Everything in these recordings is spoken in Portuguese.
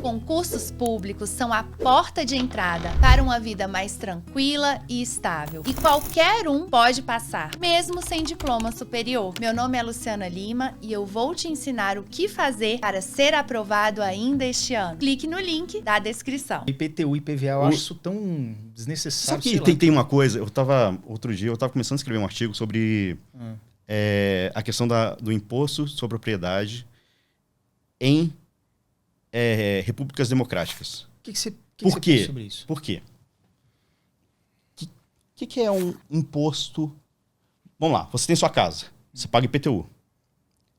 Concursos públicos são a porta de entrada para uma vida mais tranquila e estável. E qualquer um pode passar, mesmo sem diploma superior. Meu nome é Luciana Lima e eu vou te ensinar o que fazer para ser aprovado ainda este ano. Clique no link da descrição. IPTU e IPVA, eu acho isso tão desnecessário. Só que tem uma coisa, outro dia eu estava começando a escrever um artigo sobre a questão do imposto sobre propriedade em repúblicas democráticas. O que você pensa sobre isso? Por quê? O que é um imposto? Vamos lá, você tem sua casa, você paga IPTU.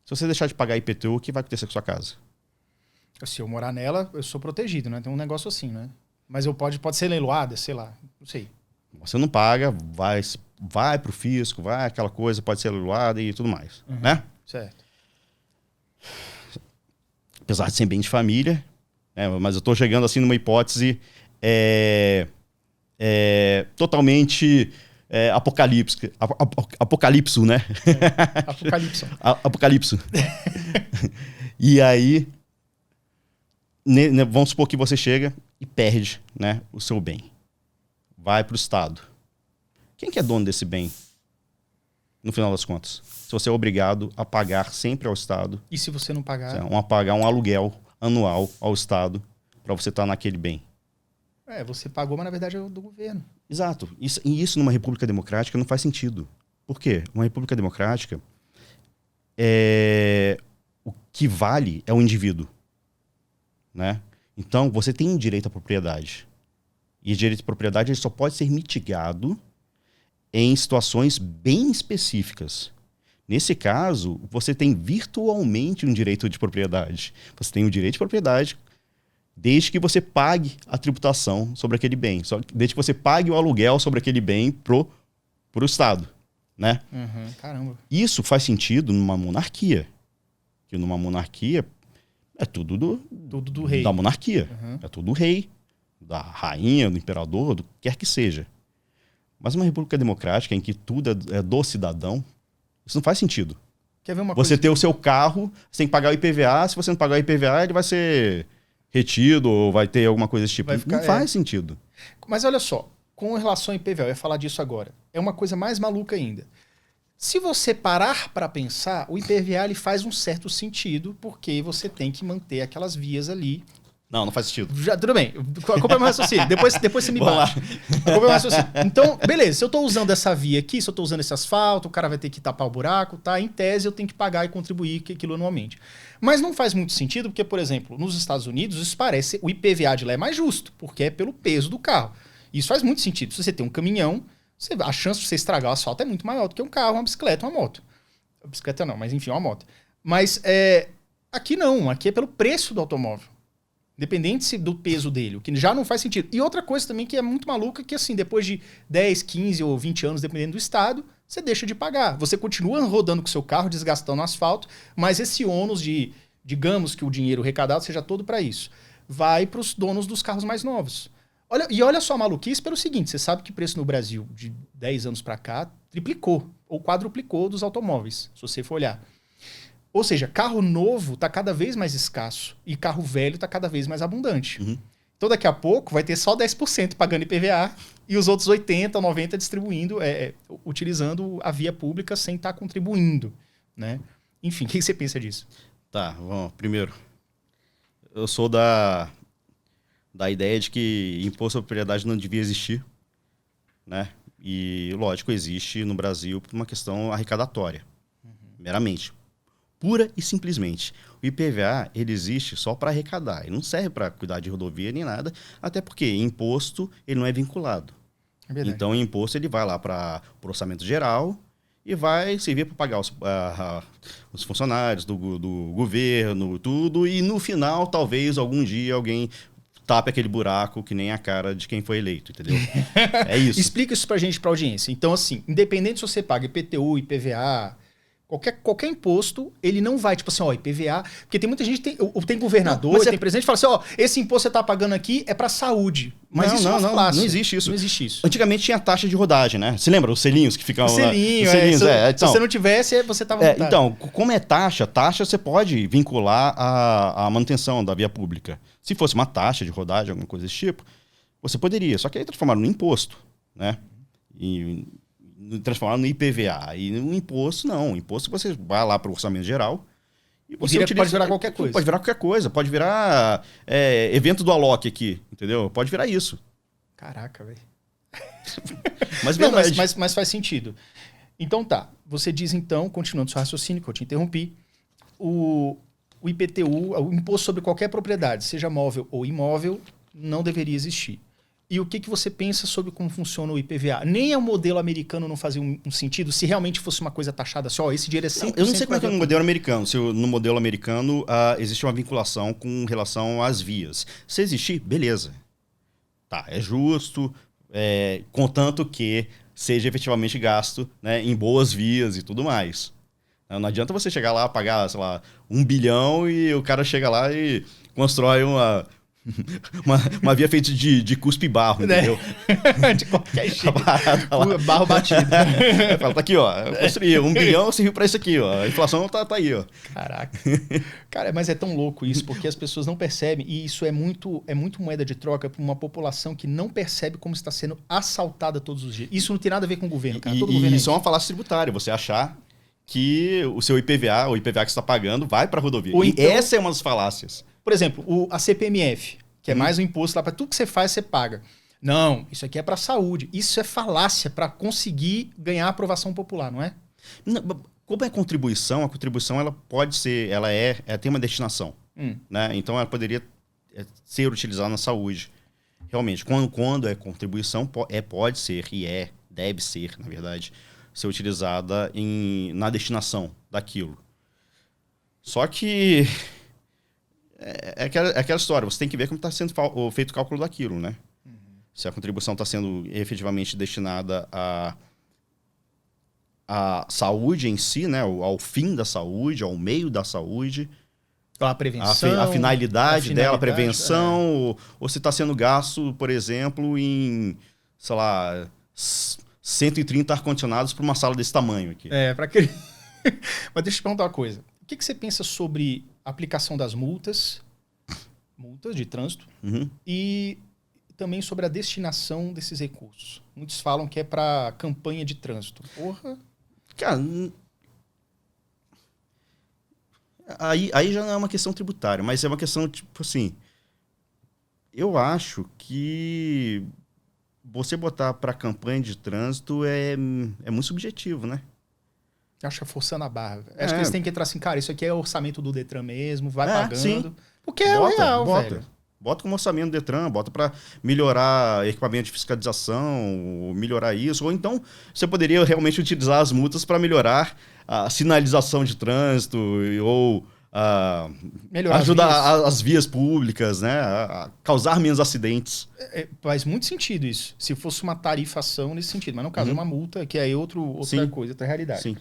Se você deixar de pagar IPTU, o que vai acontecer com a sua casa? Se eu morar nela, eu sou protegido, né? Tem um negócio assim, né? Mas pode ser leiloada, sei lá, não sei. Você não paga, vai pro fisco, vai aquela coisa, pode ser leiloada e tudo mais, né? Certo. Apesar de ser bem de família, mas eu estou chegando assim numa hipótese totalmente apocalipso, né? Apocalipso. E aí, vamos supor que você chega e perde, né, o seu bem. Vai para o Estado. Quem que é dono desse bem? No final das contas, se você é obrigado a pagar sempre ao Estado. E se você não pagar? Pagar um aluguel anual ao Estado para você estar naquele bem. Você pagou, mas na verdade é do governo. Exato. Isso numa república democrática não faz sentido. Por quê? Uma república democrática, o que vale é o indivíduo, né? Então, você tem direito à propriedade. E o direito à propriedade ele só pode ser mitigado em situações bem específicas. Nesse caso, você tem virtualmente um direito de propriedade. Você tem o direito de propriedade desde que você pague a tributação sobre aquele bem. Desde que você pague o aluguel sobre aquele bem pro Estado, né? Caramba. Isso faz sentido numa monarquia. Que numa monarquia é tudo do rei. Da monarquia. É tudo do rei, da rainha, do imperador, do que quer que seja. Mas uma república democrática em que tudo é do cidadão, isso não faz sentido. Quer ver uma você coisa ter o seu carro, você tem que pagar o IPVA, se você não pagar o IPVA, ele vai ser retido ou vai ter alguma coisa desse tipo. Não faz sentido. Mas olha só, com relação ao IPVA, eu ia falar disso agora. É uma coisa mais maluca ainda. Se você parar para pensar, o IPVA ele faz um certo sentido, porque você tem que manter aquelas vias ali. Não faz sentido. Tudo bem. Acompanha o meu raciocínio. Depois você me bate. Acompanha o meu raciocínio. Então, beleza. Se eu estou usando essa via aqui, se eu estou usando esse asfalto, o cara vai ter que tapar o buraco, tá? Em tese, eu tenho que pagar e contribuir aquilo anualmente. Mas não faz muito sentido, porque, por exemplo, nos Estados Unidos, isso parece... O IPVA de lá é mais justo, porque é pelo peso do carro. Isso faz muito sentido. Se você tem um caminhão, a chance de você estragar o asfalto é muito maior do que um carro, uma bicicleta, uma moto. A bicicleta não, mas enfim, uma moto. Mas aqui não. Aqui é pelo preço do automóvel. Independente do peso dele, o que já não faz sentido. E outra coisa também que é muito maluca, que assim, depois de 10, 15 ou 20 anos, dependendo do estado, você deixa de pagar. Você continua rodando com o seu carro, desgastando o asfalto, mas esse ônus digamos que o dinheiro arrecadado seja todo para isso, vai para os donos dos carros mais novos. Olha só a maluquice pelo seguinte, você sabe que o preço no Brasil de 10 anos para cá triplicou ou quadruplicou dos automóveis, se você for olhar. Ou seja, carro novo está cada vez mais escasso e carro velho está cada vez mais abundante. Então daqui a pouco vai ter só 10% pagando IPVA e os outros 80%, 90% distribuindo, utilizando a via pública sem estar contribuindo, né? Enfim, o que você pensa disso? Tá, vamos. Primeiro, eu sou da ideia de que imposto sobre propriedade não devia existir, né? E, lógico, existe no Brasil por uma questão arrecadatória, meramente. Pura e simplesmente. O IPVA, ele existe só para arrecadar. Ele não serve para cuidar de rodovia nem nada, até porque imposto ele não é vinculado. Então, o imposto ele vai lá para o orçamento geral e vai servir para pagar os funcionários do governo, tudo. E no final, talvez, algum dia, alguém tape aquele buraco que nem a cara de quem foi eleito, entendeu? É isso. Explica isso pra gente, pra audiência. Então, assim, independente se você paga IPTU, IPVA... Qualquer imposto, ele não vai, tipo assim, ó, IPVA... Porque tem muita gente, tem governador, Não, tem presidente que fala assim, ó, esse imposto que você tá pagando aqui é pra saúde. Mas isso não existe isso. Não existe isso. Antigamente tinha taxa de rodagem, né? Você lembra? Os selinhos que ficavam lá? Selinho, Os selinhos, então, se você não tivesse, você tava montado. Então, como é taxa você pode vincular a manutenção da via pública. Se fosse uma taxa de rodagem, alguma coisa desse tipo, você poderia. Só que aí transformaram no imposto, né? E transformaram no IPVA. E no imposto, não. O imposto você vai lá para o orçamento geral e você pode virar qualquer coisa. Pode virar qualquer coisa. Pode virar evento do Alok aqui, entendeu? Pode virar isso. Caraca, velho. Mas faz sentido. Então tá. Você diz então, continuando seu raciocínio, que eu te interrompi, o IPTU, o imposto sobre qualquer propriedade, seja móvel ou imóvel, não deveria existir. E o que você pensa sobre como funciona o IPVA? Nem o modelo americano não fazia um sentido se realmente fosse uma coisa taxada assim, ó, esse dinheiro é 100%... Eu não sei como é que é no modelo americano. Se no modelo americano existe uma vinculação com relação às vias. Se existir, beleza. Tá, é justo, contanto que seja efetivamente gasto, né, em boas vias e tudo mais. Não adianta você chegar lá, pagar, sei lá, 1 bilhão e o cara chega lá e constrói uma via feita de cuspe e barro, entendeu? De qualquer jeito. Lá. Barro batido. Fala, tá aqui, ó. Eu construí 1 bilhão, serviu pra isso aqui, ó. A inflação tá aí, ó. Caraca. Cara, mas é tão louco isso, porque as pessoas não percebem, e isso é muito moeda de troca para uma população que não percebe como está sendo assaltada todos os dias. Isso não tem nada a ver com o governo, cara. Todo governo isso é uma falácia tributária, você achar que o seu IPVA, o IPVA que você está pagando, vai para a rodovia. Ou então, essa é uma das falácias. Por exemplo, a CPMF, que é mais um imposto lá para tudo que você faz, você paga. Não, isso aqui é para saúde. Isso é falácia para conseguir ganhar aprovação popular, não é? Não, como é contribuição, a contribuição ela pode ser, ela tem uma destinação. Né? Então ela poderia ser utilizada na saúde. Realmente, quando é contribuição, pode ser e deve ser, na verdade, ser utilizada na destinação daquilo. Só que é aquela história, você tem que ver como está sendo feito o cálculo daquilo, né? Se a contribuição está sendo efetivamente destinada à saúde em si, né? Ao fim da saúde, ao meio da saúde. A prevenção. A finalidade dela, a prevenção. Ou se está sendo gasto, por exemplo, em, sei lá, 130 ar-condicionados para uma sala desse tamanho aqui. Para que... Mas deixa eu te perguntar uma coisa. O que você pensa sobre a aplicação das multas de trânsito, e também sobre a destinação desses recursos? Muitos falam que é para campanha de trânsito. Porra. Cara, aí já não é uma questão tributária, mas é uma questão, tipo assim, eu acho que você botar para campanha de trânsito é muito subjetivo, né? Acho que é forçando a barra. Acho que eles têm que entrar assim, cara, isso aqui é o orçamento do Detran mesmo, vai pagando. Sim. Porque é real, velho. Bota como orçamento do Detran, bota para melhorar equipamento de fiscalização, melhorar isso. Ou então você poderia realmente utilizar as multas para melhorar a sinalização de trânsito ou ajudar as vias públicas, né? A causar menos acidentes. Faz muito sentido isso. Se fosse uma tarifação nesse sentido. Mas no caso é uma multa, que é outra coisa, outra realidade. Sim.